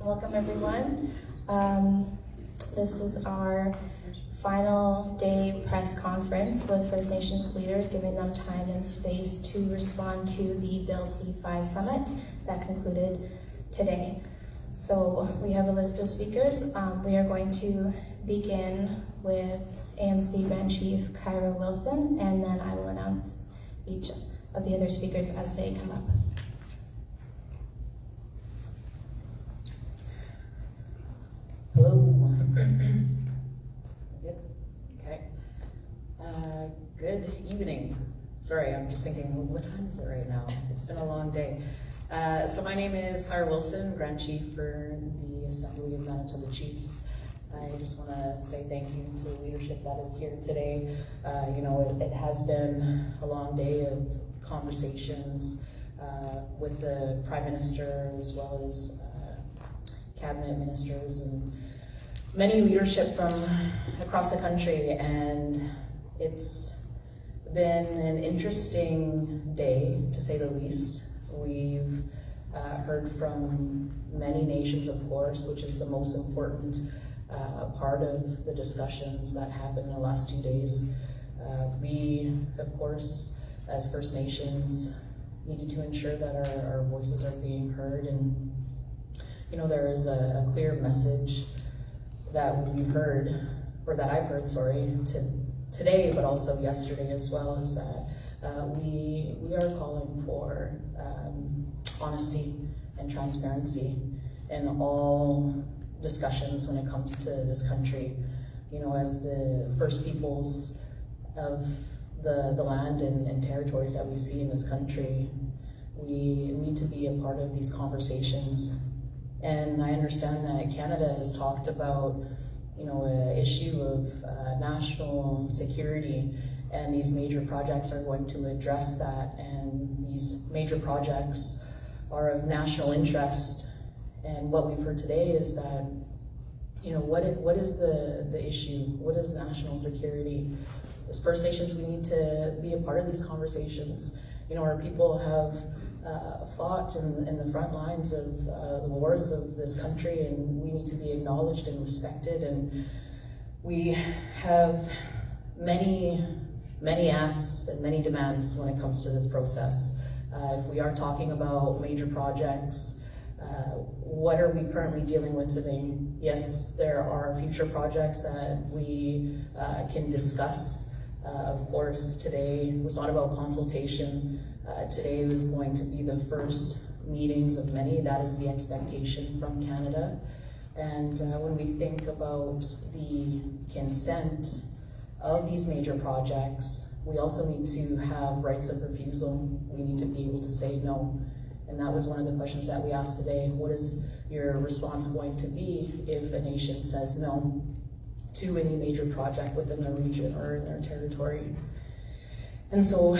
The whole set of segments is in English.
Welcome everyone. This is our final day press conference with First Nations leaders, giving them time and space to respond to the Bill C-5 summit that concluded today. So we have a list of speakers. We are going to begin with AMC Grand Chief Kyra Wilson, and then I will announce each of the other speakers as they come up. Hello. Good. Okay. Good evening. Sorry, I'm just thinking, what time is it right now? It's been a long day. So my name is Kyra Wilson, Grand Chief for the Assembly of Manitoba Chiefs. I just want to say thank you to the leadership that is here today. It has been a long day of conversations with the Prime Minister as well as cabinet ministers and many leadership from across the country, and it's been an interesting day to say the least. We've heard from many nations, of course, which is the most important part of the discussions that happened in the last 2 days. We, of course, as First Nations, needed to ensure that our voices are being heard, and there is a clear message that we've heard, or that I've heard, today, but also yesterday as well, is that we are calling for honesty and transparency in all discussions when it comes to this country. As the first peoples of the land and territories that we see in this country, we need to be a part of these conversations. And I understand that Canada has talked about, an issue of national security, and these major projects are going to address that. And these major projects are of national interest. And what we've heard today is that, what is the issue? What is national security? As First Nations, we need to be a part of these conversations. Our people have fought in the front lines of the wars of this country, and we need to be acknowledged and respected. And we have many asks and many demands when it comes to this process. If we are talking about major projects, what are we currently dealing with today? Yes, there are future projects that we can discuss. Of course, today was not about consultation. Today was going to be the first meetings of many. That is the expectation from Canada. And when we think about the consent of these major projects, we also need to have rights of refusal. We need to be able to say no. And that was one of the questions that we asked today. What is your response going to be if a nation says no to any major project within their region or in their territory? And so,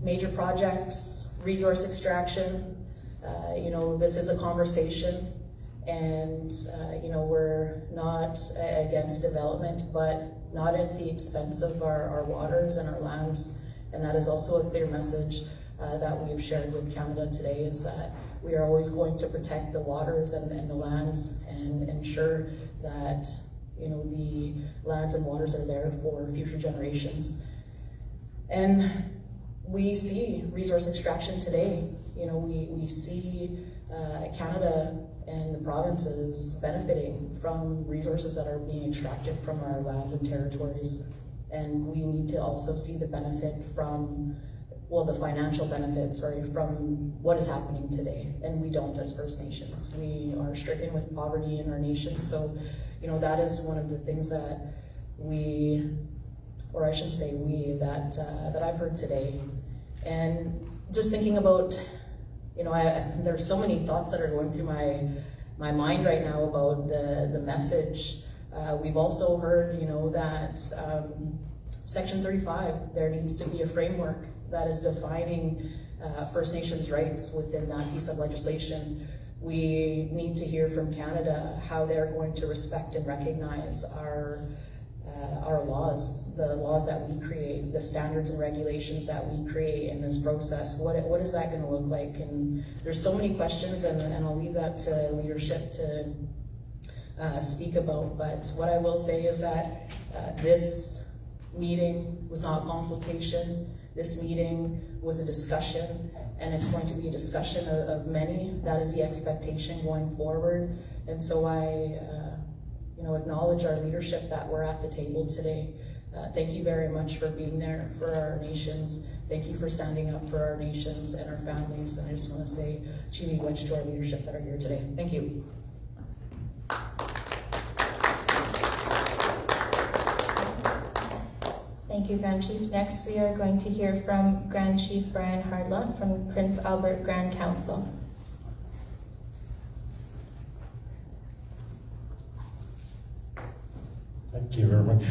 major projects, resource extraction, this is a conversation, and we're not against development, but not at the expense of our waters and our lands. And that is also a clear message that we have shared with Canada today, is that we are always going to protect the waters and the lands and ensure that the lands and waters are there for future generations. And we see resource extraction today. We see Canada and the provinces benefiting from resources that are being extracted from our lands and territories. And we need to also see the benefit from, the financial benefits, from what is happening today. And we don't as First Nations. We are stricken with poverty in our nation. So, that is one of the things that that I've heard today. And just thinking about, there's so many thoughts that are going through my mind right now about the message. We've also heard, that Section 35, there needs to be a framework that is defining First Nations rights within that piece of legislation. We need to hear from Canada how they're going to respect and recognize our our laws, the laws that we create, the standards and regulations that we create in this process. What is that going to look like? And there's so many questions, and I'll leave that to leadership to speak about. But what I will say is that this meeting was not a consultation. This meeting was a discussion, and it's going to be a discussion of many. That is the expectation going forward. And so I acknowledge our leadership that we're at the table today. Thank you very much for being there for our nations. Thank you for standing up for our nations and our families. And I just want to say chini wedge to our leadership that are here today. Thank you. Thank you, Grand Chief. Next, we are going to hear from Grand Chief Brian Hardlotte from Prince Albert Grand Council. Thank you very much.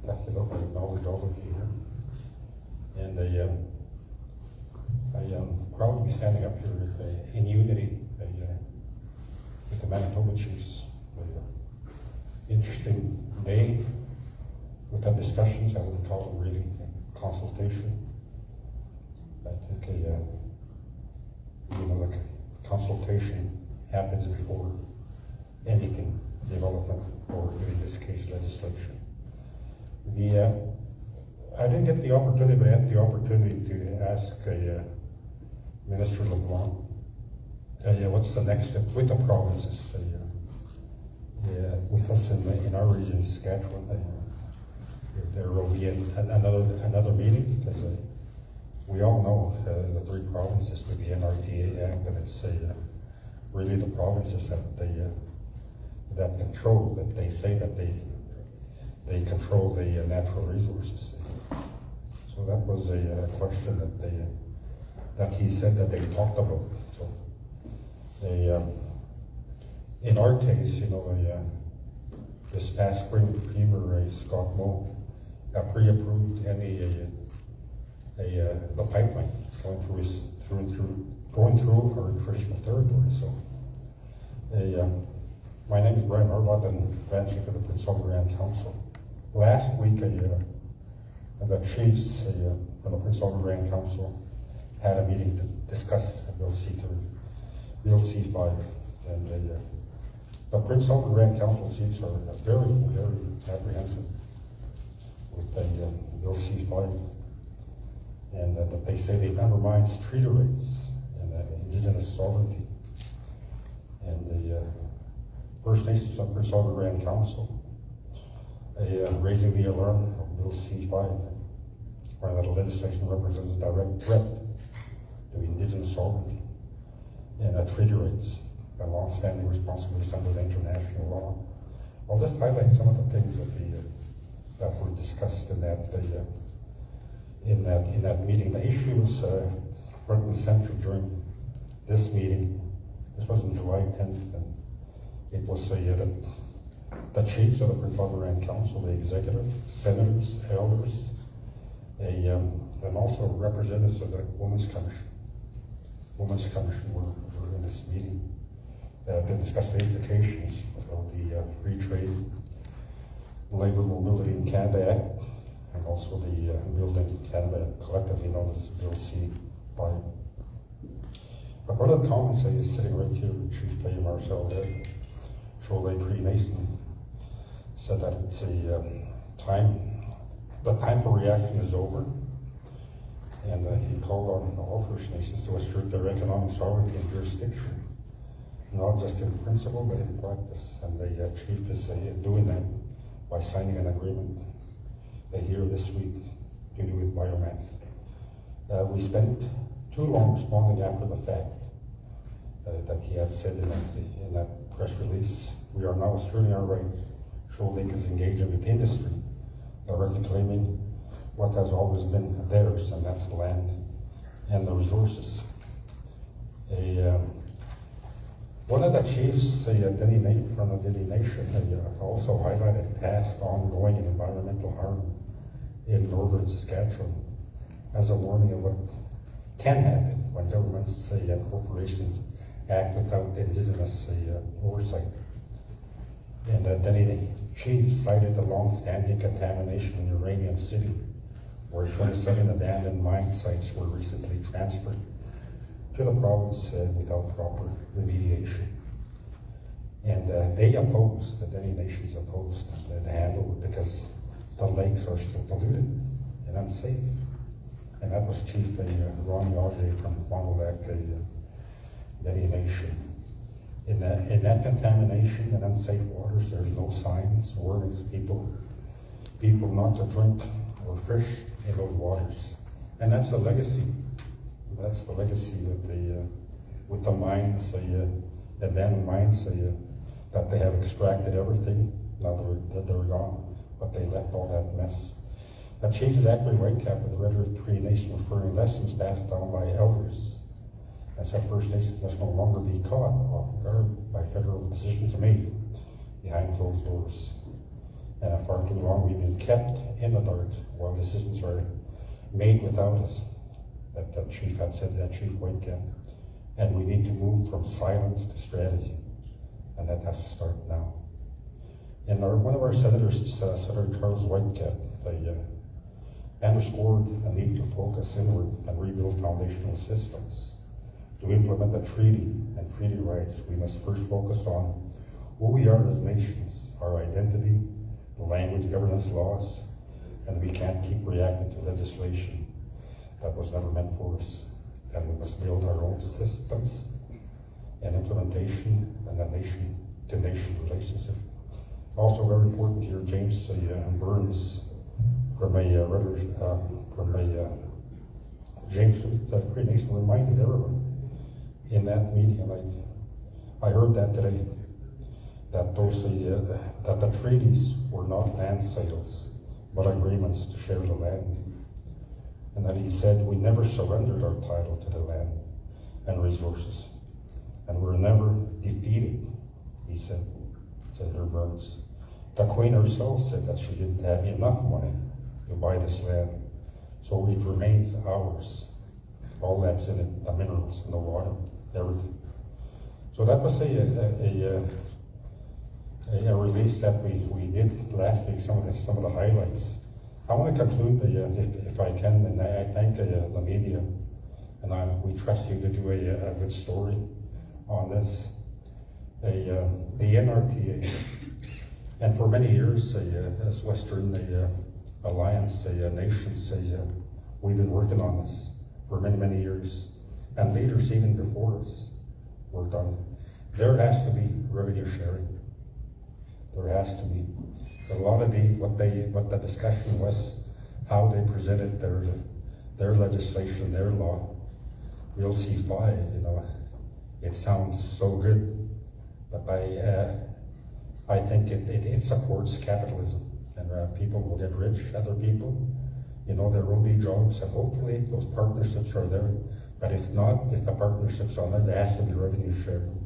I acknowledge all of you here. And I am proud to be standing up here in unity with the Manitoba Chiefs. Interesting day with the discussions. I wouldn't call them really a consultation. I think like a consultation happens before anything, development, or in this case, legislation. I didn't get the opportunity, but I had the opportunity to ask Minister LeBlanc, what's the next step with the provinces? With us in our region, Saskatchewan, there will be another meeting, because we all know the three provinces with the NRTA Act, and it's really the provinces that control, that they say that they control the natural resources. So that was a question that he said that they talked about. So in our case, this past spring, Premier Scott Moe pre-approved the pipeline going through our traditional territory. So, my name is Brian Hardlotte, and Grand Chief of the Prince Albert Grand Council. Last week, the chiefs from the Prince Albert Grand Council had a meeting to discuss Bill C-5, and the Prince Albert Grand Council chiefs are very, very apprehensive with Bill C-5, and that they say it undermines treaty rights and Indigenous sovereignty. And the First Nations of Prince Albert Grand Council raising the alarm of Bill C-5, where that legislation represents a direct threat to Indigenous sovereignty and treaty rights and long-standing responsibilities under the international law. I'll just highlight some of the things that were discussed in that meeting. The issues front and center during this meeting. This was on July 10th, and it was the chiefs of the Prince Albert Grand Council, the executive, senators, elders, and also representatives of the Women's Commission. Women's Commission were in this meeting to discuss the implications of the Free Trade, Labour Mobility in Canada Act, and also the Building Canada, collectively known as Bill C-5. But one of the comments is sitting right here, Chief Fabian Marcel, Shoal Cree Nation, said that it's the time for reaction is over, and he called on all First Nations to assert their economic sovereignty and jurisdiction, not just in principle but in practice. And the chief is doing that by signing an agreement here this week to do with biomass. We spent too long responding after the fact that he had said in that press release. We are now asserting our right. Shoal Lake is engaging with industry, directly claiming what has always been theirs, and that's the land and the resources. One of the chiefs from the Dene Nation also highlighted past ongoing environmental harm in northern Saskatchewan as a warning of what can happen when governments and corporations act without Indigenous oversight. And the Denny chief cited the long-standing contamination in Uranium City, where 27 abandoned mine sites were recently transferred to the province without proper remediation. And they opposed, the Denny nations opposed the handle because the lakes are still polluted and unsafe. And that was Chief Ronnie Auger from Fond-du-Lac, Denny Nation. In that contamination and unsafe waters, there's no signs, warnings, people not to drink or fish in those waters. And that's a legacy. That's the legacy with the mines, the abandoned mines, that they have extracted everything, now that they're gone, but they left all that mess. That Chief Zachary Whitecap with the Red Earth Cree Nation referring lessons passed down by elders and said First Nations must no longer be caught off guard by federal decisions made behind closed doors. And far too long we've been kept in the dark while decisions are made without us. That Chief had said that, Chief Whitecap. And we need to move from silence to strategy. And that has to start now. And one of our senators, Senator Charles Whitecap, they underscored the need to focus inward and rebuild foundational systems. To implement the treaty and treaty rights, we must first focus on who we are as nations, our identity, the language, governance, laws, and we can't keep reacting to legislation that was never meant for us. And we must build our own systems and implementation and a nation-to-nation relationship. Also very important here, James Burns from James the Cree Nation reminded everyone in that meeting, and I heard that today, that that the treaties were not land sales, but agreements to share the land. And that he said we never surrendered our title to the land and resources, and we were never defeated, he said, Senator Burns. The Queen herself said that she didn't have enough money to buy this land, so it remains ours. All that's in it, the minerals and the water, everything. So that was a release that we did last week, some of the highlights. I want to conclude, if I can, and I thank the media, and we trust you to do a good story on this. The NRTA, and for many years, as Western Alliance nations, we've been working on this for many, many years, and leaders even before us worked on it. There has to be revenue sharing. There has to be. A lot of what the discussion was, how they presented their legislation, their law, Bill C-5. It sounds so good, but I think it supports capitalism, and people will get rich, other people. There will be jobs, and hopefully those partnerships are there. But if not, if the partnerships are there has to be revenue sharing.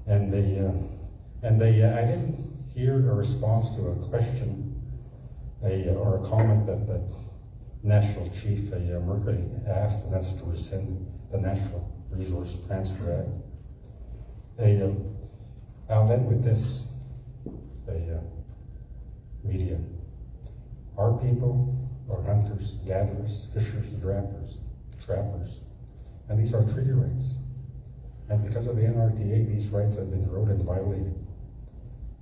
And I didn't hear a response to a question or a comment that National Chief Mercury asked, and that's to rescind the National Resource Transfer Act. I'll end with this. Media. Our people are hunters, gatherers, fishers, trappers, and these are treaty rights. And because of the NRTA, these rights have been eroded and violated.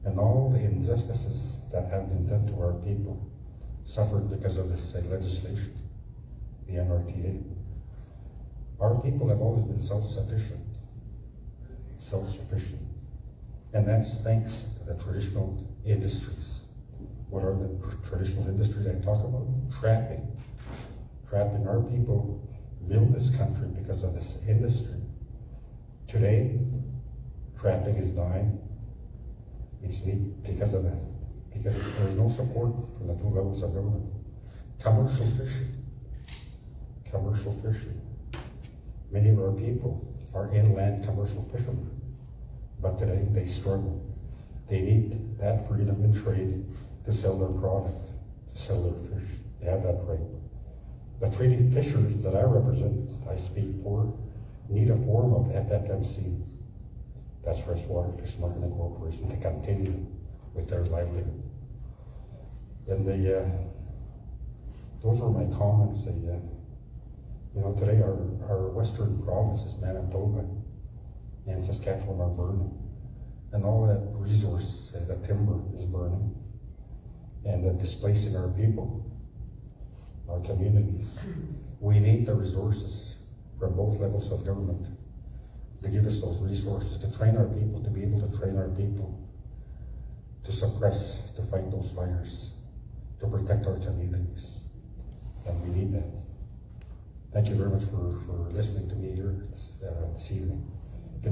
And all the injustices that have been done to our people suffered because of this legislation, the NRTA. Our people have always been self-sufficient. And that's thanks to the traditional industries. What are the traditional industries I talk about? Trapping. Our people built this country because of this industry. Today, trapping is dying. It's neat because of that. Because there's no support from the two levels of government. Commercial fishing. Many of our people are inland commercial fishermen, but today they struggle. They need that freedom in trade to sell their product, to sell their fish. They have that right. The treaty fishers that I represent, I speak for, need a form of FFMC, that's Freshwater Fish Marketing Corporation, to continue with their livelihood. And those were my comments. Today our western provinces, Manitoba and Saskatchewan, are burning. And all that resource, the timber is burning and displacing our people, our communities. We need the resources from both levels of government to give us those resources, to train our people, to be able to train our people, to suppress, to fight those fires, to protect our communities. And we need that. Thank you very much for listening to me here this evening. God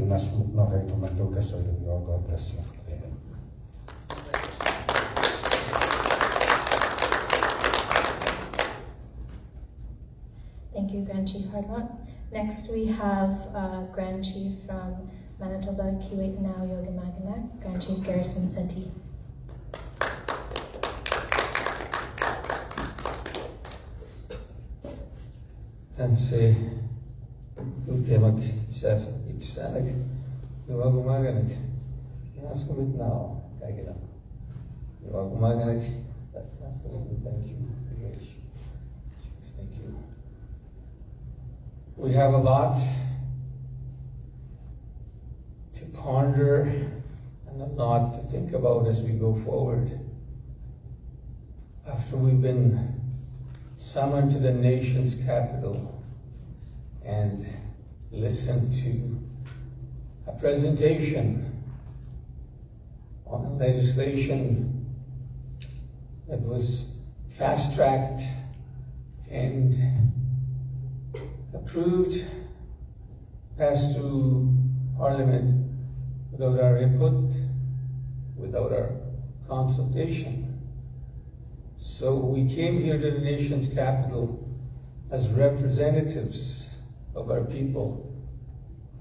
bless you. Amen. Thank you, Grand Chief Hardlotte. Next, we have Grand Chief from Manitoba, Keewatinowi, Okimakanak, Grand Chief Garrison, Settee. Tansi tutemak iksanak nuwagumaganak naskumit now kagina nuwagumaganak naskumit. Thank you. Thank you. We have a lot to ponder and a lot to think about as we go forward. After we've been summoned to the nation's capital and listened to a presentation on a legislation that was fast-tracked and approved, passed through Parliament without our input, without our consultation. So we came here to the nation's capital as representatives of our people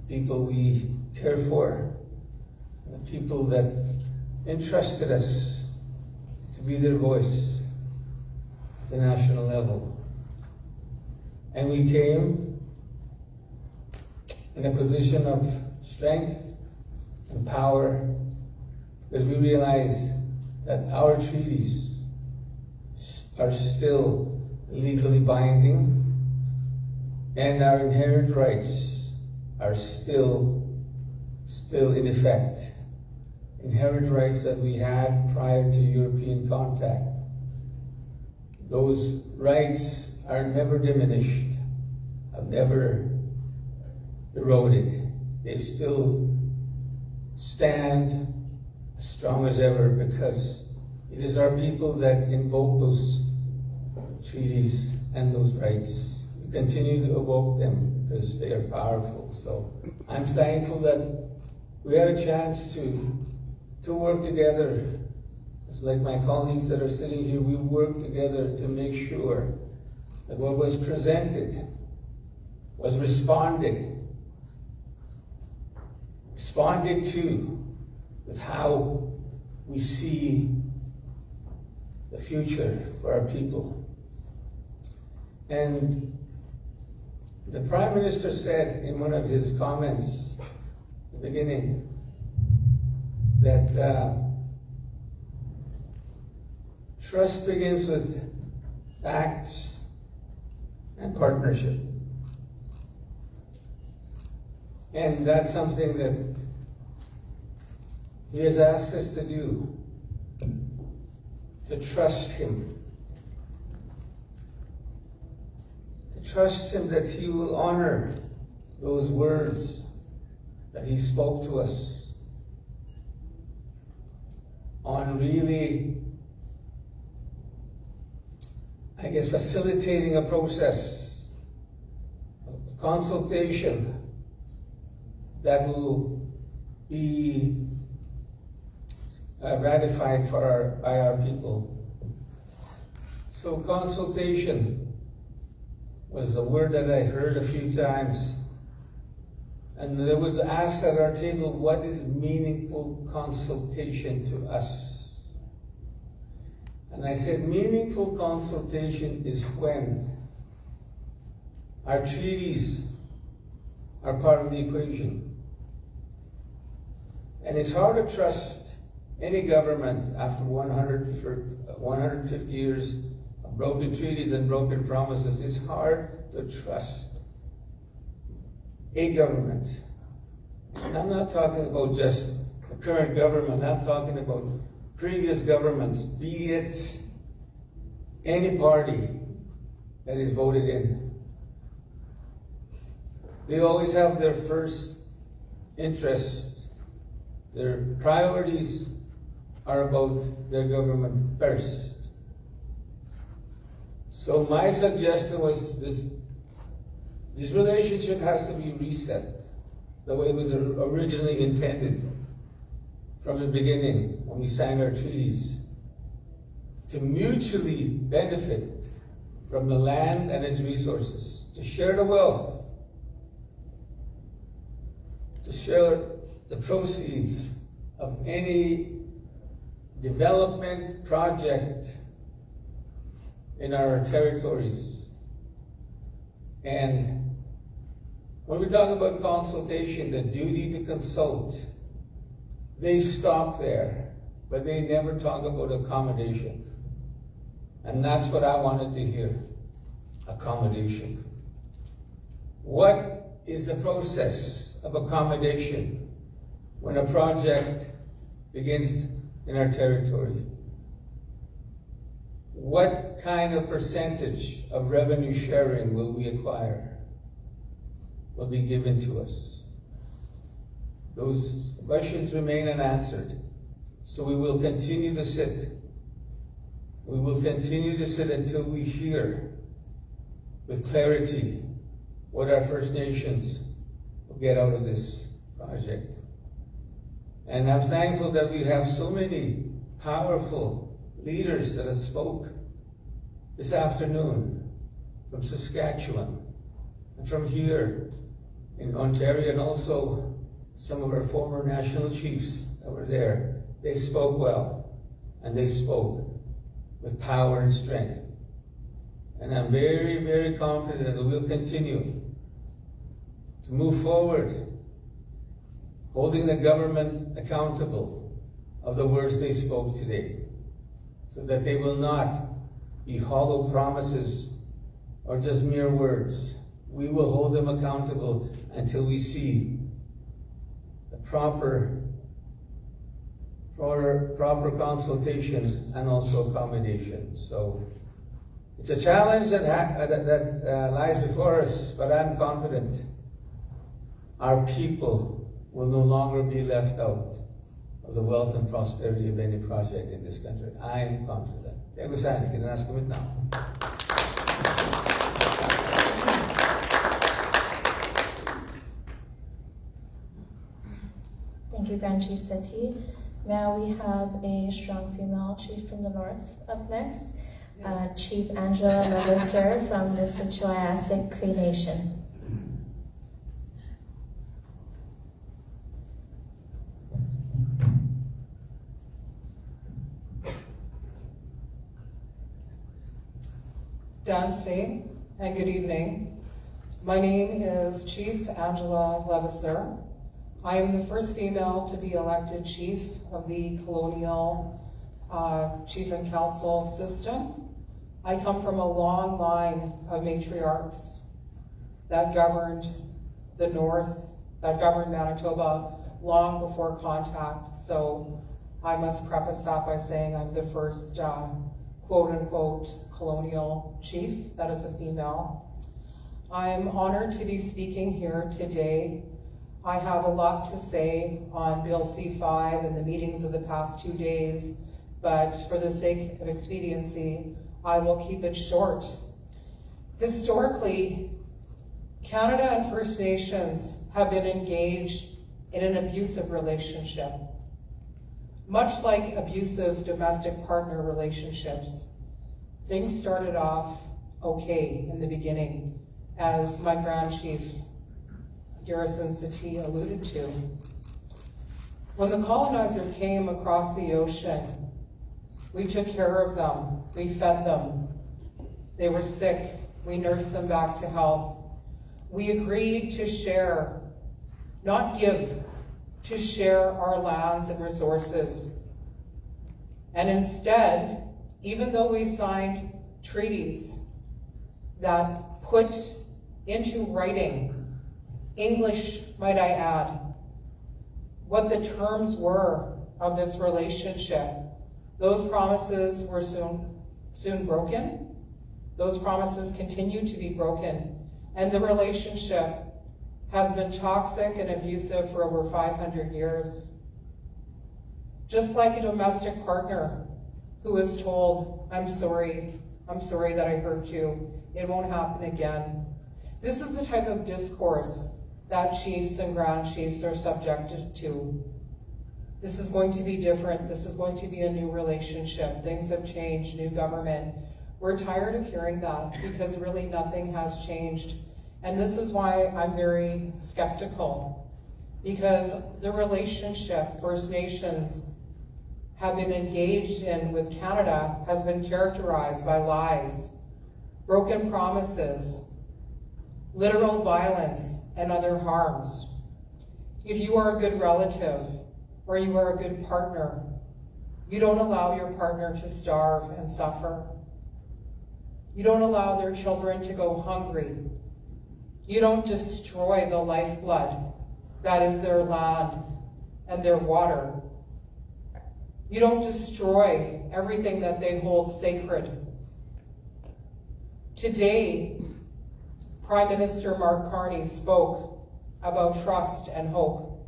we care for, the people that entrusted us to be their voice at the national level. And we came in a position of strength and power because we realize that our treaties are still legally binding and our inherent rights are still in effect. Inherent rights that we had prior to European contact. Those rights are never diminished, have never eroded. They still stand as strong as ever because it is our people that invoke those treaties and those rights. We continue to evoke them because they are powerful. So I'm thankful that we had a chance to work together. It's like my colleagues that are sitting here, we work together to make sure that what was presented was responded to with how we see the future for our people. And the Prime Minister said in one of his comments at the beginning that trust begins with facts and partnership. And that's something that he has asked us to do, to trust him. To trust him that he will honor those words that he spoke to us on really, I guess, facilitating a process of consultation that will be ratified by our people. So consultation was a word that I heard a few times. And there was asked at our table, what is meaningful consultation to us? And I said, meaningful consultation is when our treaties are part of the equation. And it's hard to trust any government after 150 years of broken treaties and broken promises. It's hard to trust a government. And I'm not talking about just the current government, I'm talking about previous governments, be it any party that is voted in. They always have their first interest. Their priorities are about their government first. So my suggestion was this relationship has to be reset the way it was originally intended from the beginning when we signed our treaties, to mutually benefit from the land and its resources, to share the wealth, to share the proceeds of any development project in our territories. And when we talk about consultation, the duty to consult, they stop there, but they never talk about accommodation. And that's what I wanted to hear, accommodation. What is the process of accommodation when a project begins in our territory? What kind of percentage of revenue sharing will we acquire, will be given to us? Those questions remain unanswered. So we will continue to sit. We will continue to sit until we hear with clarity what our First Nations will get out of this project. And I'm thankful that we have so many powerful leaders that have spoke this afternoon from Saskatchewan and from here in Ontario, and also some of our former national chiefs that were there. They spoke well, and they spoke with power and strength. And I'm very, very confident that we'll continue to move forward, holding the government accountable of the words they spoke today, so that they will not be hollow promises or just mere words. We will hold them accountable until we see the proper consultation and also accommodation. So it's a challenge that lies before us, but I'm confident our people will no longer be left out of the wealth and prosperity of any project in this country. I am confident. Tegusan, kinanas ko now. Thank you, Grand Chief Settee. Now we have a strong female chief from the north up next, Chief Angela Levasseur from Nisichawayasihk Cree Nation. Dancy, and good evening. My name is Chief Angela Levasseur. I am the first female to be elected chief of the colonial chief and council system. I come from a long line of matriarchs that governed the north, that governed Manitoba long before contact. So I must preface that by saying I'm the first quote unquote colonial chief that is a female. I'm honored to be speaking here today. I have a lot to say on Bill C-5 and the meetings of the past 2 days, but for the sake of expediency, I will keep it short. Historically, Canada and First Nations have been engaged in an abusive relationship, much like abusive domestic partner relationships. Things started off okay in the beginning, as my Grand Chief Garrison Settee alluded to. When the colonizer came across the ocean, we took care of them, we fed them. They were sick, we nursed them back to health. We agreed to share, not give, to share our lands and resources. And instead, even though we signed treaties that put into writing, English, might I add, what the terms were of this relationship, those promises were soon broken. Those promises continue to be broken. And the relationship has been toxic and abusive for over 500 years. Just like a domestic partner who is told, I'm sorry that I hurt you, it won't happen again. This is the type of discourse that chiefs and grand chiefs are subjected to. This is going to be different. This is going to be a new relationship. Things have changed, new government. We're tired of hearing that because really nothing has changed. And this is why I'm very skeptical, because the relationship First Nations have been engaged in with Canada has been characterized by lies, broken promises, literal violence, and other harms. If you are a good relative or you are a good partner, you don't allow your partner to starve and suffer. You don't allow their children to go hungry. You don't destroy the lifeblood that is their land and their water. You don't destroy everything that they hold sacred. Today, Prime Minister Mark Carney spoke about trust and hope.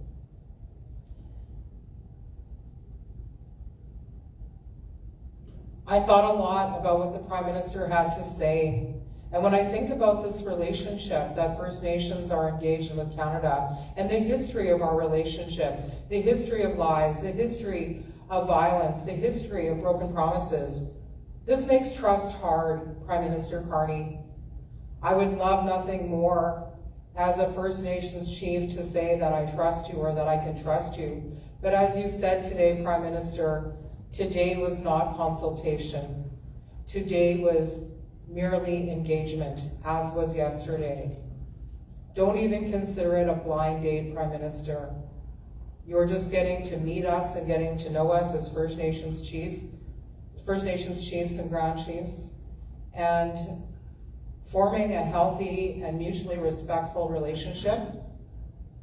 I thought a lot about what the Prime Minister had to say. And when I think about this relationship that First Nations are engaged in with Canada, and the history of our relationship, the history of lies, the history of violence, the history of broken promises, this makes trust hard, Prime Minister Carney. I would love nothing more as a First Nations chief to say that I trust you or that I can trust you. But as you said today, Prime Minister, today was not consultation. Today was merely engagement, as was yesterday. Don't even consider it a blind date, Prime Minister. You're just getting to meet us and getting to know us as First Nations chiefs and Grand Chiefs, and forming a healthy and mutually respectful relationship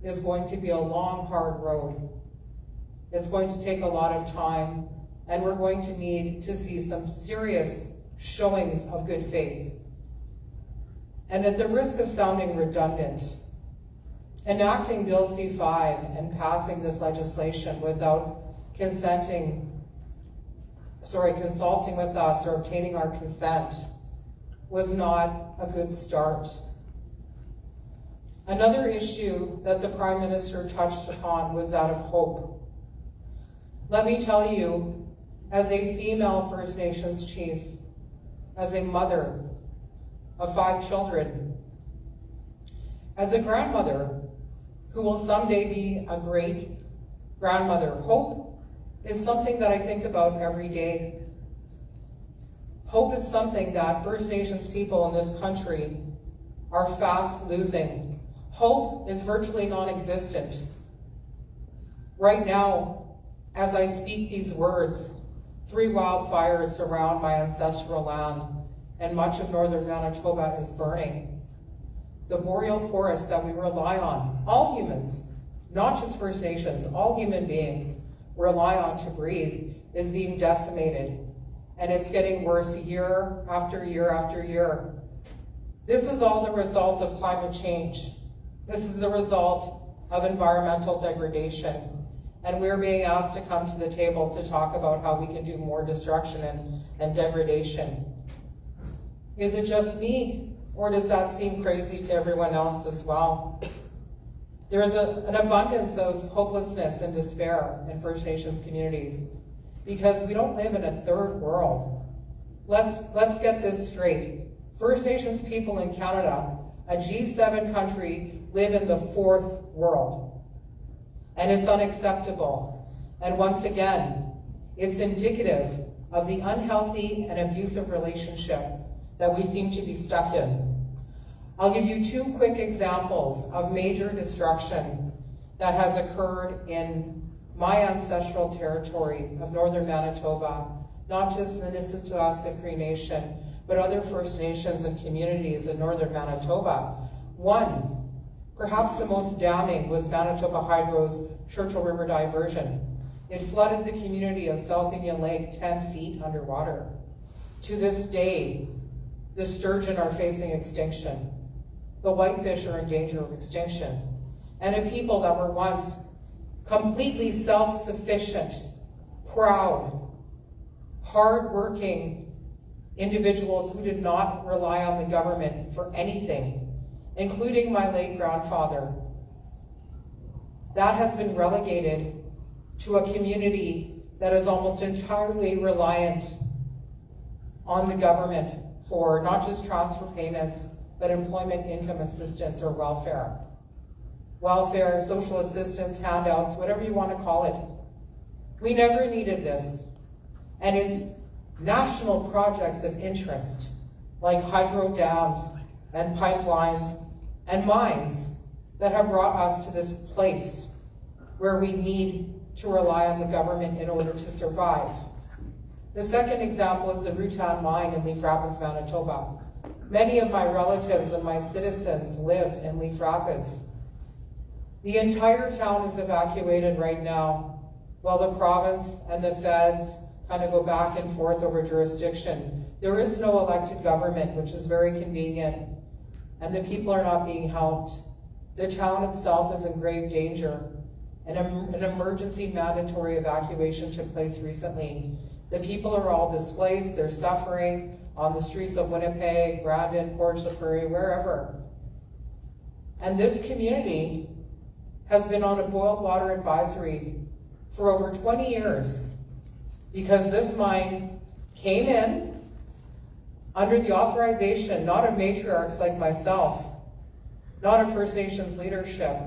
is going to be a long, hard road. It's going to take a lot of time, and we're going to need to see some serious showings of good faith. And at the risk of sounding redundant, enacting Bill C-5 and passing this legislation without consulting with us or obtaining our consent was not a good start. Another issue that the Prime Minister touched upon was that of hope. Let me tell you, as a female First Nations chief, as a mother of 5 children, as a grandmother who will someday be a great grandmother, hope is something that I think about every day. Hope is something that First Nations people in this country are fast losing. Hope is virtually non-existent. Right now, as I speak these words, 3 wildfires surround my ancestral land, and much of northern Manitoba is burning. The boreal forest that we rely on, all humans, not just First Nations, all human beings rely on to breathe, is being decimated. And it's getting worse year after year after year. This is all the result of climate change. This is the result of environmental degradation. And we're being asked to come to the table to talk about how we can do more destruction and degradation. Is it just me, or does that seem crazy to everyone else as well? There is an abundance of hopelessness and despair in First Nations communities because we don't live in a third world. Let's get this straight. First Nations people in Canada, a G7 country, live in the 4th world. And it's unacceptable. And once again, it's indicative of the unhealthy and abusive relationship that we seem to be stuck in. I'll give you two quick examples of major destruction that has occurred in my ancestral territory of northern Manitoba, not just the Nisichawayasihk Cree Nation, but other First Nations and communities in northern Manitoba. One, perhaps the most damning, was Manitoba Hydro's Churchill River diversion. It flooded the community of South Indian Lake 10 feet underwater. To this day, the sturgeon are facing extinction. The whitefish are in danger of extinction. And a people that were once completely self-sufficient, proud, hard-working individuals who did not rely on the government for anything, including my late grandfather. That has been relegated to a community that is almost entirely reliant on the government for not just transfer payments, but employment income assistance or welfare. Welfare, social assistance, handouts, whatever you want to call it. We never needed this. And it's national projects of interest, like hydro dams and pipelines and mines, that have brought us to this place where we need to rely on the government in order to survive. The second example is the Rutan mine in Leaf Rapids, Manitoba. Many of my relatives and my citizens live in Leaf Rapids. The entire town is evacuated right now while the province and the feds kind of go back and forth over jurisdiction. There is no elected government, which is very convenient, and the people are not being helped. The town itself is in grave danger. An emergency mandatory evacuation took place recently. The people are all displaced, they're suffering on the streets of Winnipeg, Brandon, Portage la Prairie, wherever. And this community has been on a boiled water advisory for over 20 years because this mine came in under the authorization, not of matriarchs like myself, not of First Nations leadership,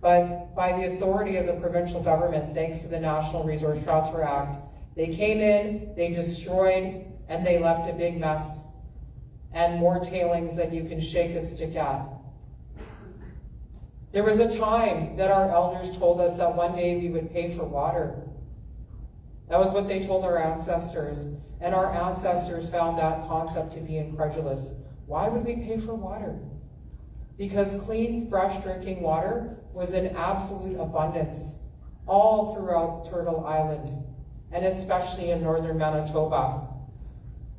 but by the authority of the provincial government, thanks to the National Resource Transfer Act. They came in, they destroyed, and they left a big mess and more tailings than you can shake a stick at. There was a time that our elders told us that one day we would pay for water. That was what they told our ancestors, and our ancestors found that concept to be incredulous. Why would we pay for water? Because clean, fresh drinking water was in absolute abundance all throughout Turtle Island, and especially in northern Manitoba.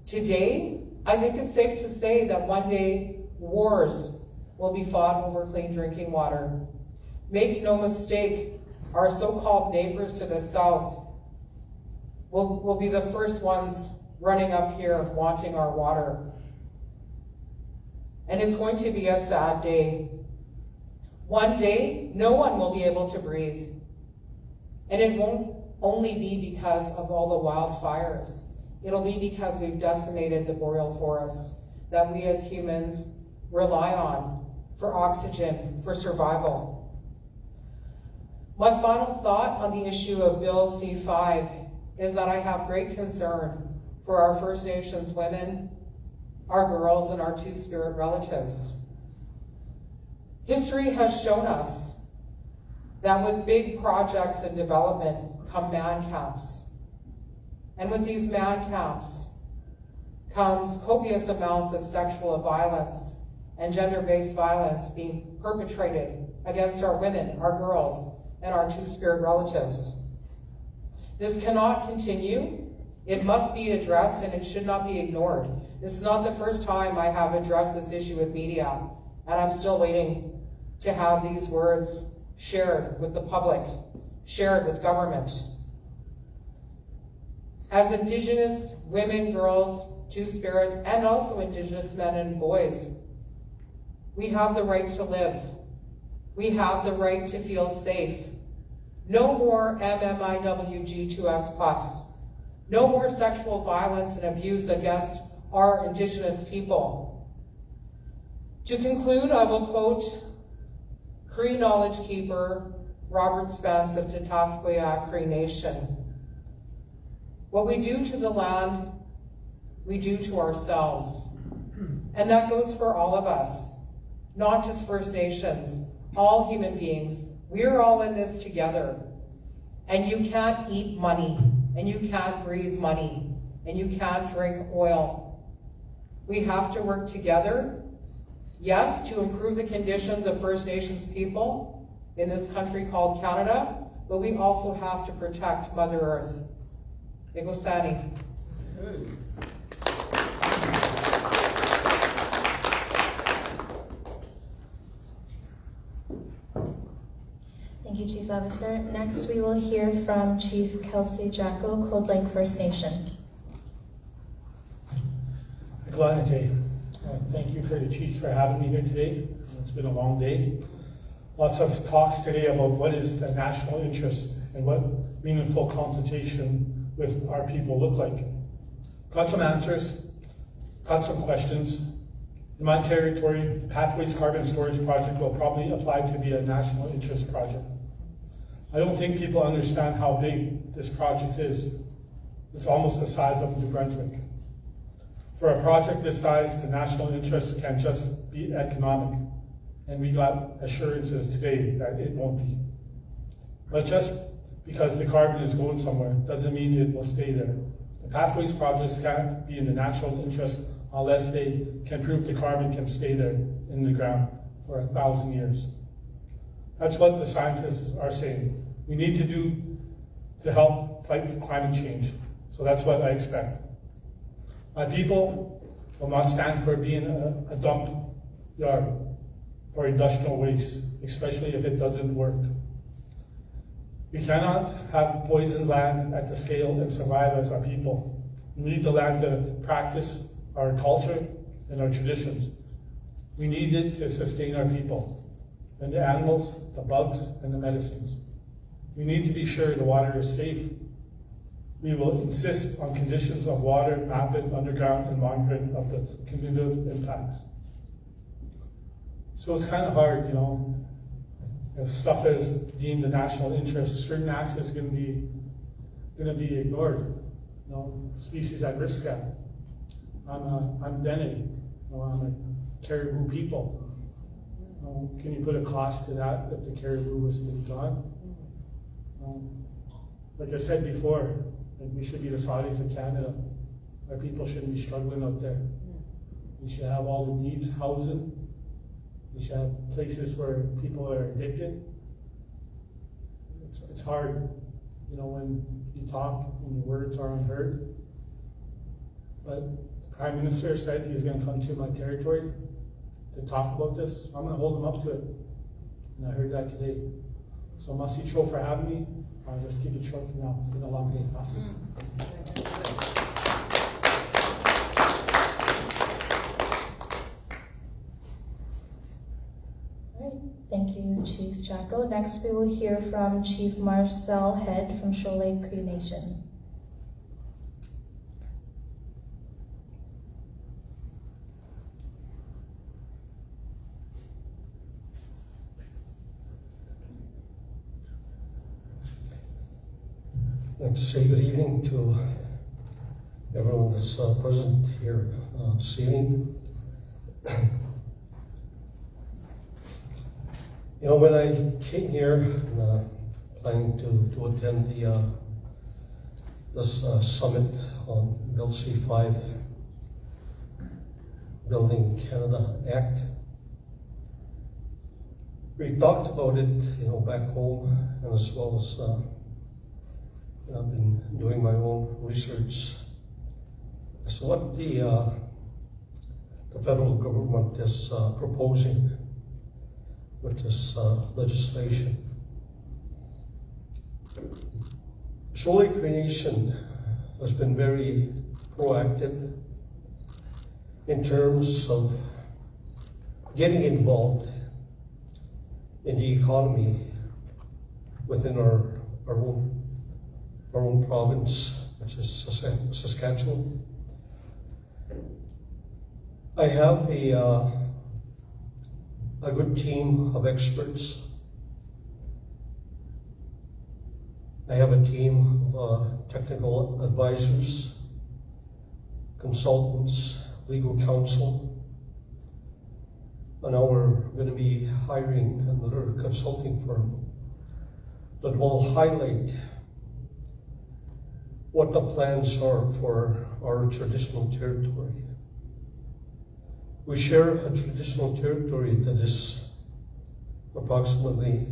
Today, I think it's safe to say that one day wars will be fought over clean drinking water. Make no mistake, our so-called neighbors to the south will be the first ones running up here wanting our water. And it's going to be a sad day. One day, no one will be able to breathe. And it won't only be because of all the wildfires. It'll be because we've decimated the boreal forests that we as humans rely on for oxygen, for survival. My final thought on the issue of Bill C-5 is that I have great concern for our First Nations women, our girls, and our Two-Spirit relatives. History has shown us that with big projects and development come man camps. And with these man camps comes copious amounts of sexual violence and gender-based violence being perpetrated against our women, our girls, and our Two-Spirit relatives. This cannot continue. It must be addressed, and it should not be ignored. This is not the first time I have addressed this issue with media, and I'm still waiting to have these words shared with the public, shared with government. As Indigenous women, girls, Two-Spirit, and also Indigenous men and boys, we have the right to live. We have the right to feel safe. No more MMIWG2S+. No more sexual violence and abuse against our Indigenous people. To conclude, I will quote Cree knowledge keeper Robert Spence of Tataskoya Cree Nation. What we do to the land, we do to ourselves. And that goes for all of us. not just First Nations, all human beings. We're all in this together. And you can't eat money, and you can't breathe money, and you can't drink oil. We have to work together, yes, to improve the conditions of First Nations people in this country called Canada, but we also have to protect Mother Earth. Igosani. Thank you, Chief Levasseur. Next, we will hear from Chief Kelsey Jacko, Cold Lake First Nation. Thank you for the chiefs for having me here today. It's been a long day. Lots of talks today about what is the national interest and what meaningful consultation with our people look like. Got some answers, got some questions. In my territory, the Pathways Carbon Storage Project will probably apply to be a national interest project. I don't think people understand how big this project is. It's almost the size of New Brunswick. For a project this size, the national interest can just be economic, and we got assurances today that it won't be. But just because the carbon is going somewhere doesn't mean it will stay there. The Pathways projects can't be in the national interest unless they can prove the carbon can stay there in the ground for 1,000 years. That's what the scientists are saying. We need to do to help fight for climate change. So that's what I expect. My people will not stand for being a dump yard for industrial waste, especially if it doesn't work. We cannot have poisoned land at the scale and survive as a people. We need the land to practice our culture and our traditions. We need it to sustain our people, and the animals, the bugs, and the medicines. We need to be sure the water is safe. We will insist on conditions of water, mapping, underground, and monitoring of the cumulative impacts. So it's kind of hard, you know, if stuff is deemed a national interest, certain acts is going to be ignored. You know, species at risk. I'm Dene. You know, I'm a caribou people. You know, can you put a cost to that if the caribou was to be gone? Like I said before, like we should be the Saudis of Canada. Our people shouldn't be struggling out there. We should have all the needs, housing. We should have places where people are addicted. It's hard, you know, when you talk and your words are unheard. But the Prime Minister said he's going to come to my territory to talk about this. I'm going to hold him up to it. And I heard that today. So Nisichawayasihk for having me. I'll just keep it short for now. It's been a long day. Awesome. All right, thank you, Chief Jacko. Next, we will hear from Chief Marcel Head from Shoal Cree Nation. I'd like to say good evening to everyone that's present here this evening. You know, when I came here planning to attend this summit on Bill C-5, Building Canada Act, we talked about it, you know, back home, and as well as I've been doing my own research as to what the federal government is proposing with this legislation. Shoal Cree Nation has been very proactive in terms of getting involved in the economy within our own province, which is Saskatchewan. I have a good team of experts. I have a team of technical advisors, consultants, legal counsel, And now we're going to be hiring another consulting firm that will highlight what the plans are for our traditional territory. We share a traditional territory that is approximately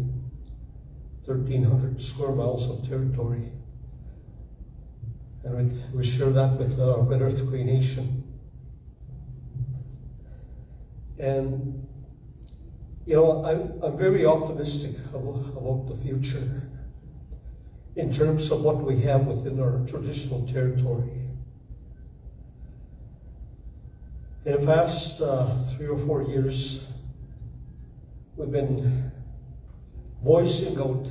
1,300 square miles of territory. And we share that with the Red Earth Cree Nation. And, you know, I'm very optimistic about the future in terms of what we have within our traditional territory. In the past 3 or 4 years, we've been voicing out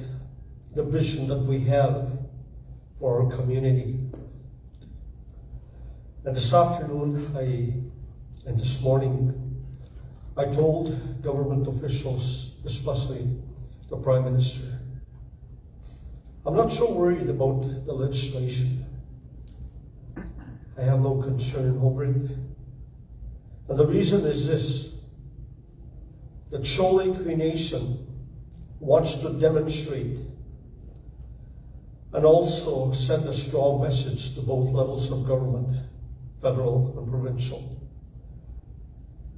the vision that we have for our community. And this afternoon, and this morning, I told government officials, especially the Prime Minister, I'm not so worried about the legislation. I have no concern over it. And the reason is this, that Shoal Cree Nation wants to demonstrate and also send a strong message to both levels of government, federal and provincial,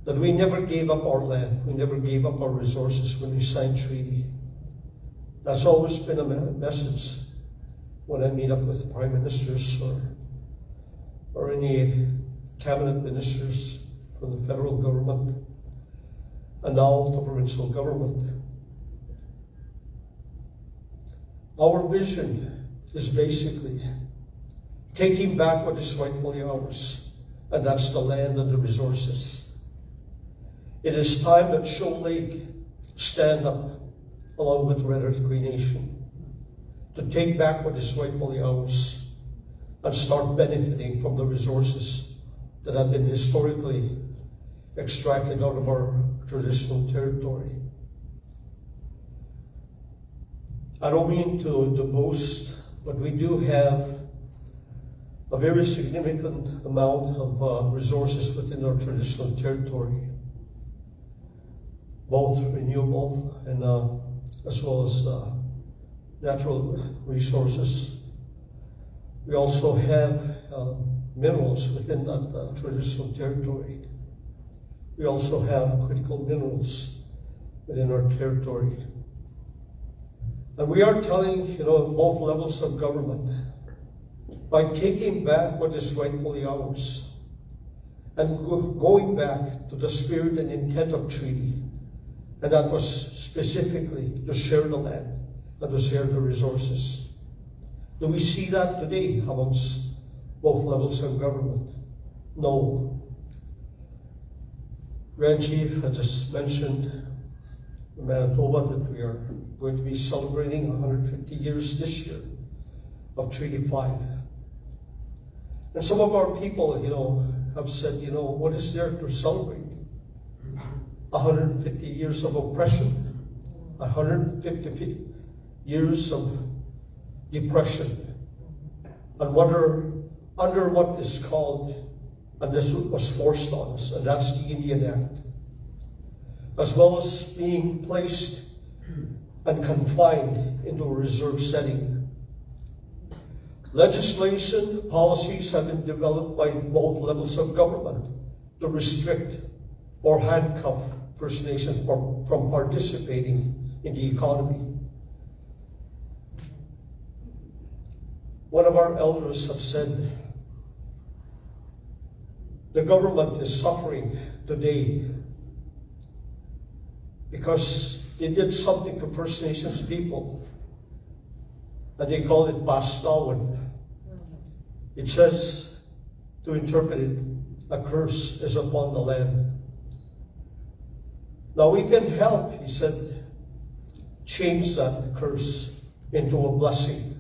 that we never gave up our land, we never gave up our resources when we signed treaty. That's always been a message when I meet up with prime ministers or any cabinet ministers from the federal government and now the provincial government. Our vision is basically taking back what is rightfully ours, and that's the land and the resources. It is time that Shoal Lake stand up along with Red Earth Cree Nation to take back what is rightfully ours and start benefiting from the resources that have been historically extracted out of our traditional territory. I don't mean to boast, but we do have a very significant amount of resources within our traditional territory, both renewable and as well as natural resources. We also have minerals within that traditional territory. We also have critical minerals within our territory. And we are telling, both levels of government, by taking back what is rightfully ours and going back to the spirit and intent of treaty, and that was specifically to share the land and to share the resources. Do we see that today amongst both levels of government? No. Grand Chief had just mentioned in Manitoba that we are going to be celebrating 150 years this year of Treaty 5. And some of our people, have said, what is there to celebrate? 150 years of oppression, 150 years of depression, and under what is called, and this was forced on us, and that's the Indian Act, as well as being placed and confined into a reserve setting. Legislation, policies have been developed by both levels of government to restrict or handcuff First Nations from participating in the economy. One of our elders have said, the government is suffering today because they did something to First Nations people, and they call it Bastawan. It says, to interpret it, a curse is upon the land. Now we can help, he said, change that curse into a blessing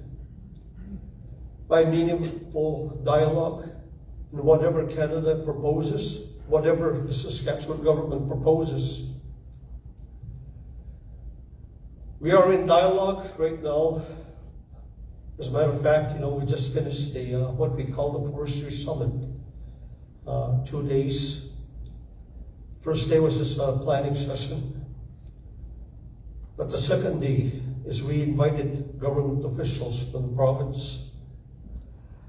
by meaningful dialogue in whatever Canada proposes, whatever the Saskatchewan government proposes. We are in dialogue right now. As a matter of fact, we just finished what we call the Forestry Summit, 2 days First day was this planning session. But the second day is we invited government officials from the province,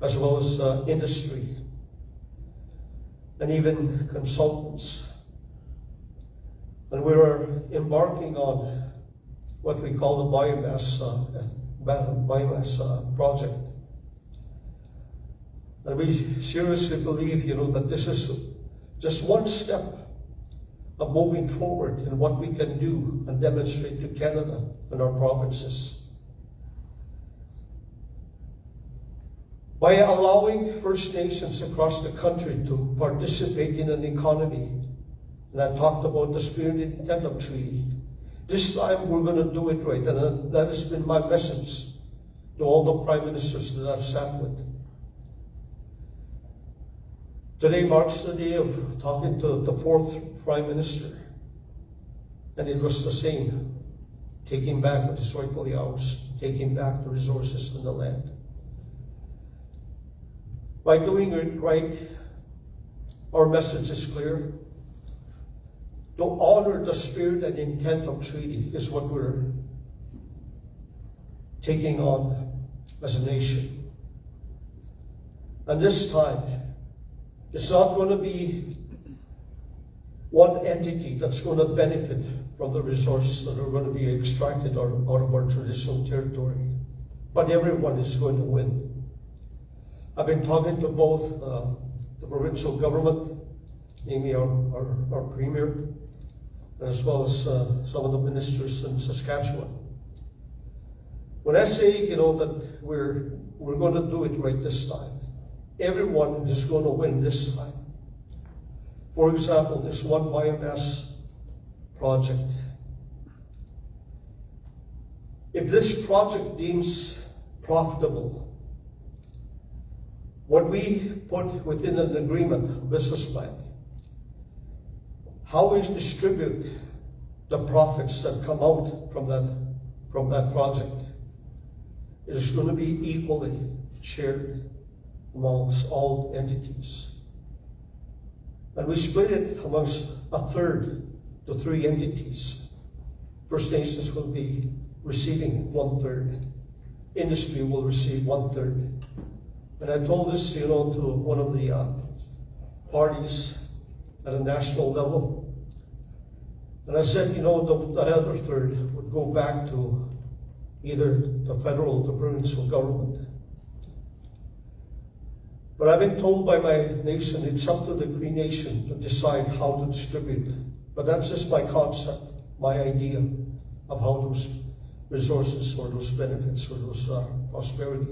as well as industry, and even consultants. And we were embarking on what we call the biomass project. And we seriously believe, that this is just one step of moving forward in what we can do and demonstrate to Canada and our provinces. By allowing First Nations across the country to participate in an economy, and I talked about the spirit and intent of treaty, this time we're going to do it right, and that has been my message to all the Prime Ministers that I've sat with. Today marks the day of talking to the 4th Prime Minister, and it was the same, taking back what is rightfully ours, taking back the resources and the land. By doing it right, our message is clear. To honor the spirit and intent of treaty is what we're taking on as a nation. And this time, it's not going to be one entity that's going to benefit from the resources that are going to be extracted out of our traditional territory, but everyone is going to win. I've been talking to both the provincial government, namely our Premier, as well as some of the ministers in Saskatchewan. When I say, that we're going to do it right this time, everyone is going to win this time. For example, this one biomass project. If this project deems profitable, what we put within an agreement, business plan, how we distribute the profits that come out from that project is going to be equally shared amongst all entities. And we split it amongst a third to 3 entities. First Nations will be receiving 1/3. Industry will receive 1/3. And I told this, to one of the parties at a national level. And I said, that other third would go back to either the federal or the provincial government. But I've been told by my nation, it's up to the Cree Nation to decide how to distribute. But that's just my concept, my idea of how those resources or those benefits or those prosperity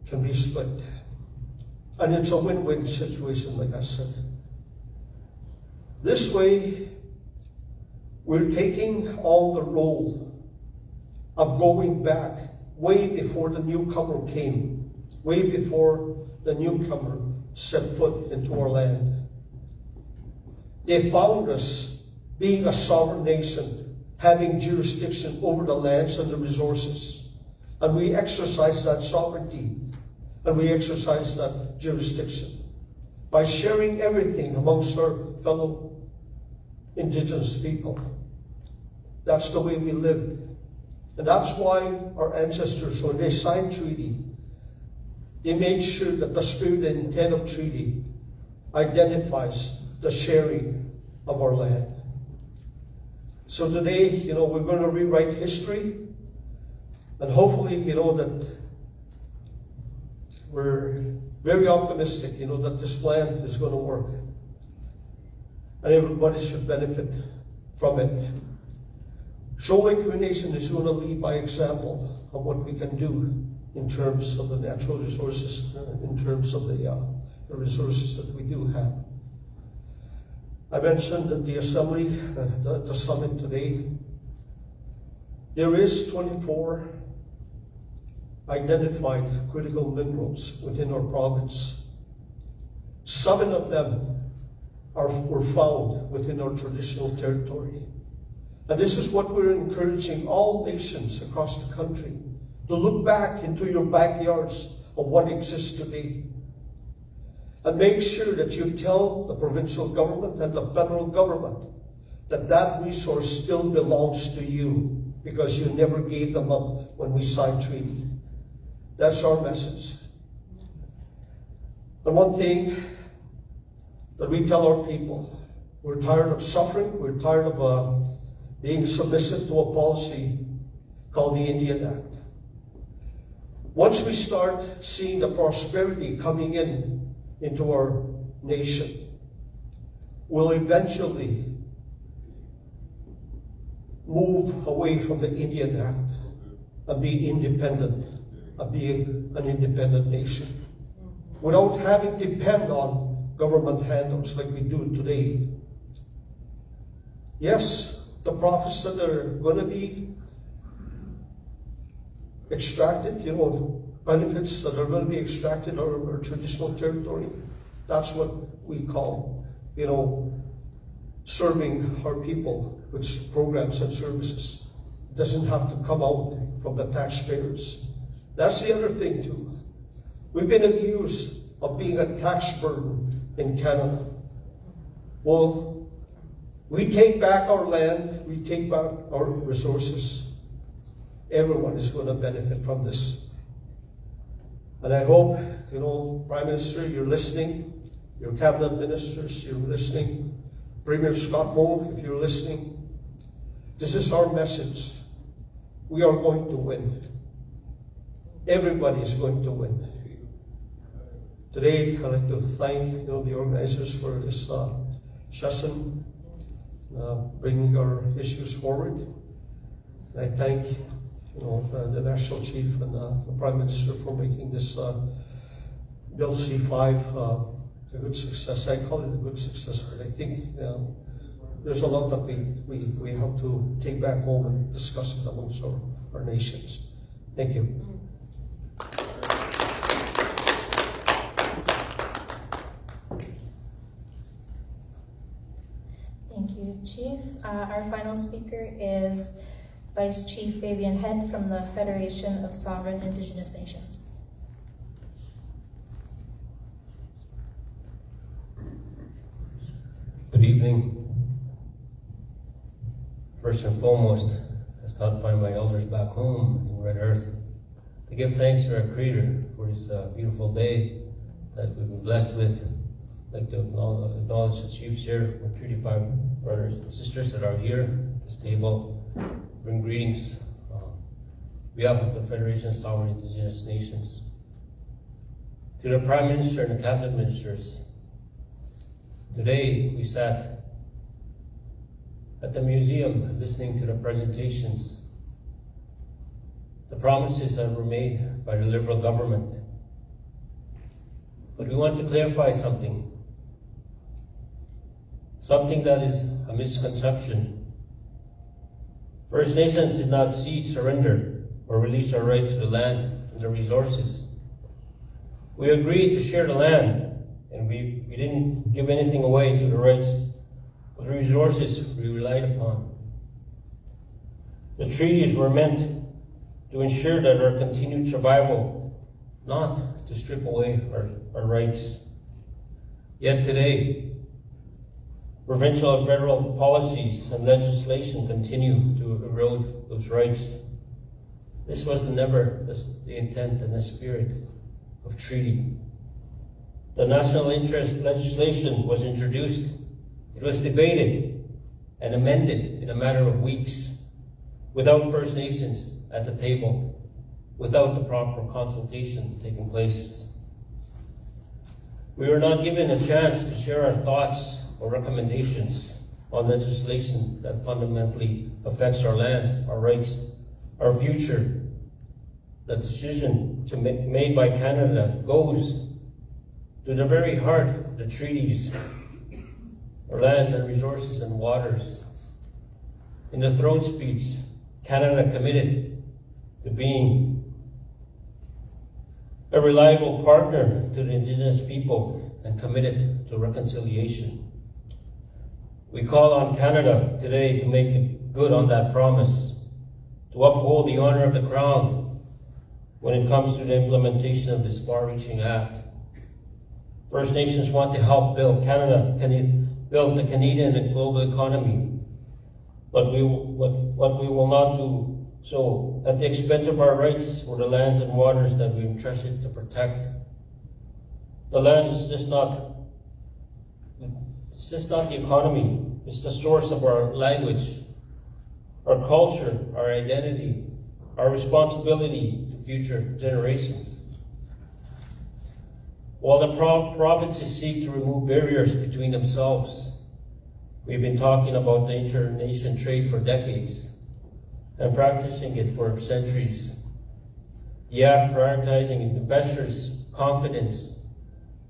can be split. And it's a win-win situation, like I said. This way, we're taking on the role of going back way before the newcomer came, way before the newcomer set foot into our land. They found us being a sovereign nation, having jurisdiction over the lands and the resources. And we exercise that sovereignty, and we exercise that jurisdiction by sharing everything amongst our fellow Indigenous people. That's the way we lived. And that's why our ancestors, when they signed treaty, they made sure that the spirit and intent of treaty identifies the sharing of our land. So today, we're going to rewrite history, and hopefully, that we're very optimistic, that this plan is going to work. And everybody should benefit from it. Shoal Cree Nation is going to lead by example of what we can do in terms of the natural resources, in terms of the resources that we do have. I mentioned at the assembly, the summit today, there is 24 identified critical minerals within our province. 7 of them were found within our traditional territory. And this is what we're encouraging all nations across the country, to look back into your backyards of what exists today. And make sure that you tell the provincial government and the federal government that that resource still belongs to you, because you never gave them up when we signed treaty. That's our message. And one thing that we tell our people, we're tired of suffering, we're tired of being submissive to a policy called the Indian Act. Once we start seeing the prosperity coming into our nation, we'll eventually move away from the Indian Act and be independent, and be an independent nation, without having to depend on government handouts like we do today. Yes, the profits that are going to be extracted, benefits that are going to be extracted out of our traditional territory, that's what we call, serving our people with programs and services. It doesn't have to come out from the taxpayers. That's the other thing too. We've been accused of being a tax burden in Canada. Well, we take back our land, we take back our resources. Everyone is going to benefit from this. And I hope, Prime Minister, you're listening. Your cabinet ministers, you're listening. Premier Scott Moe, if you're listening. This is our message. We are going to win. Everybody is going to win. Today, I'd like to thank the organizers for this session, bringing our issues forward. And I thank the National Chief and the Prime Minister for making this Bill C-5 a good success. I call it a good success, but I think there's a lot that we have to take back home and discuss it amongst our nations. Thank you. Thank you, Chief. Our final speaker is Vice Chief Fabian Head from the Federation of Sovereign Indigenous Nations. Good evening. First and foremost, as taught by my elders back home in Red Earth, to give thanks to our Creator for this beautiful day that we've been blessed with. I'd like to acknowledge the chiefs here, our Treaty 5 brothers and sisters that are here at this table. Bring greetings on behalf of the Federation of Sovereign Indigenous Nations. To the Prime Minister and the Cabinet Ministers, today we sat at the museum listening to the presentations, the promises that were made by the Liberal government. But we want to clarify something that is a misconception. First Nations did not cede, surrender, or release our right to the land and the resources. We agreed to share the land, and we didn't give anything away to the rights of the resources we relied upon. The treaties were meant to ensure that our continued survival, not to strip away our rights. Yet today, provincial and federal policies and legislation continue to erode those rights. This was never the intent and the spirit of treaty. The national interest legislation was introduced. It was debated and amended in a matter of weeks, without First Nations at the table, without the proper consultation taking place. We were not given a chance to share our thoughts or recommendations on legislation that fundamentally affects our lands, our rights, our future. The decision made by Canada goes to the very heart of the treaties, our lands and resources and waters. In the throne speech, Canada committed to being a reliable partner to the Indigenous people and committed to reconciliation. We call on Canada today to make good on that promise, to uphold the honor of the Crown when it comes to the implementation of this far-reaching act. First Nations want to help build build the Canadian and global economy, but what we will not do so at the expense of our rights or the lands and waters that we entrusted to protect. The land is just not the economy. It's the source of our language, our culture, our identity, our responsibility to future generations. While the provinces seek to remove barriers between themselves, we've been talking about the inter-nation trade for decades and practicing it for centuries. The Act prioritizing investors' confidence,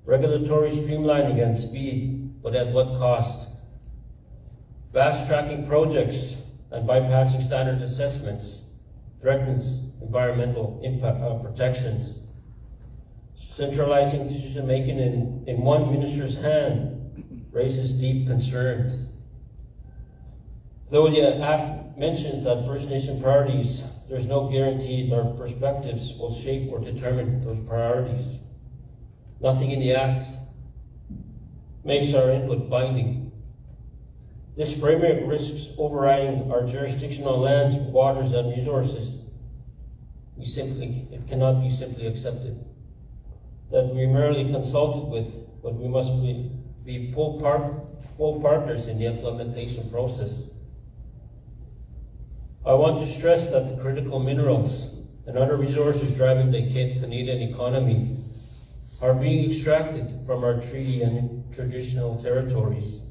regulatory streamlining and speed, but at what cost? Fast-tracking projects and bypassing standard assessments threatens environmental impact protections. Centralizing decision-making in one minister's hand raises deep concerns. Though the Act mentions that First Nation priorities, there's no guarantee that our perspectives will shape or determine those priorities. Nothing in the Act makes our input binding. This framework risks overriding our jurisdictional lands, waters, and resources. It cannot be simply accepted that we merely consulted with, but we must be full partners in the implementation process. I want to stress that the critical minerals and other resources driving the Canadian economy are being extracted from our treaty and traditional territories.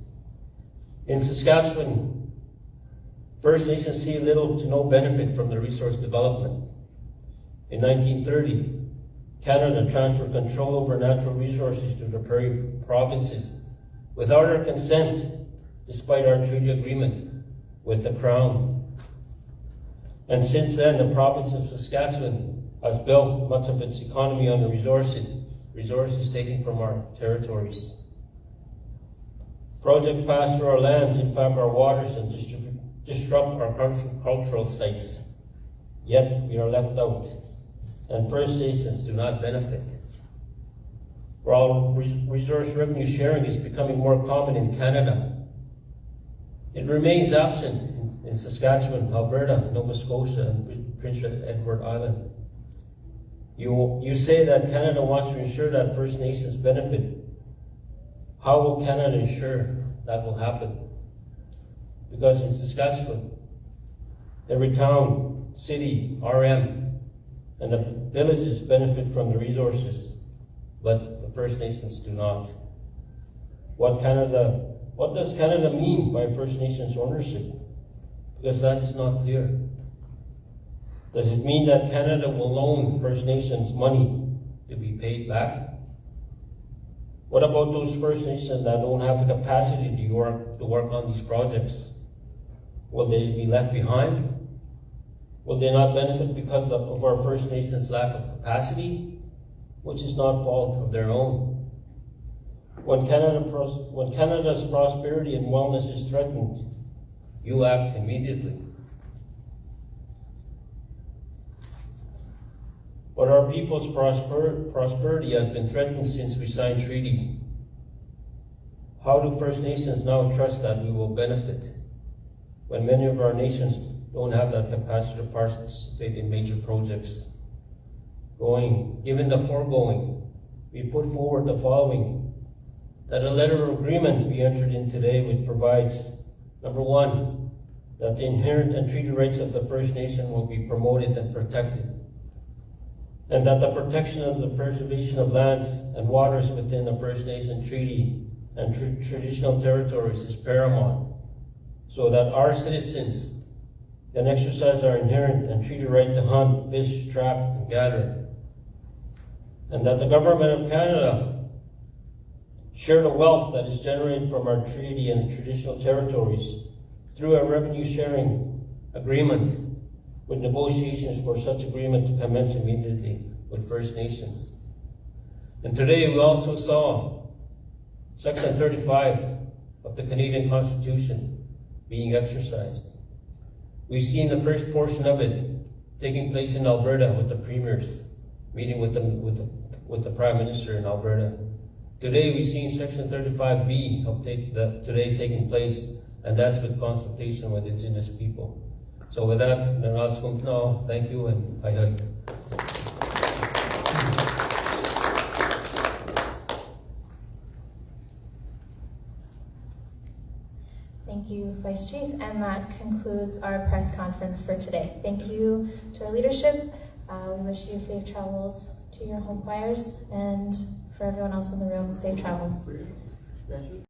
In Saskatchewan, First Nations see little to no benefit from the resource development. In 1930, Canada transferred control over natural resources to the Prairie provinces without our consent, despite our treaty agreement with the Crown. And since then, the province of Saskatchewan has built much of its economy on the resources taken from our territories. Projects pass through our lands, impact our waters, and disrupt our cultural sites. Yet we are left out, and First Nations do not benefit. While resource revenue sharing is becoming more common in Canada, it remains absent in Saskatchewan, Alberta, Nova Scotia, and Prince Edward Island. You say that Canada wants to ensure that First Nations benefit. How will Canada ensure that will happen? Because in Saskatchewan, every town, city, RM, and the villages benefit from the resources, but the First Nations do not. What does Canada mean by First Nations ownership? Because that is not clear. Does it mean that Canada will loan First Nations money to be paid back? What about those First Nations that don't have the capacity to work on these projects? Will they be left behind? Will they not benefit because of our First Nations' lack of capacity, which is not fault of their own? When Canada's prosperity and wellness is threatened, you act immediately. But our people's prosperity has been threatened since we signed treaty. How do First Nations now trust that we will benefit when many of our nations don't have that capacity to participate in major projects? Given the foregoing, we put forward the following: that a letter of agreement be entered in today which provides, number one, that the inherent and treaty rights of the First Nation will be promoted and protected, and that the protection of the preservation of lands and waters within the First Nation treaty and traditional territories is paramount, so that our citizens can exercise our inherent and treaty right to hunt, fish, trap, and gather, and that the Government of Canada share the wealth that is generated from our treaty and traditional territories through a revenue sharing agreement, with negotiations for such agreement to commence immediately with First Nations. And today we also saw Section 35 of the Canadian Constitution being exercised. We've seen the first portion of it taking place in Alberta with the premiers meeting with the Prime Minister in Alberta Today we've seen Section 35B update today taking place, and that's with consultation with Indigenous people. So with that, now, thank you and hi. Thank you, Vice Chief, and that concludes our press conference for today. Thank you to our leadership. We wish you safe travels to your home fires, and for everyone else in the room, safe travels.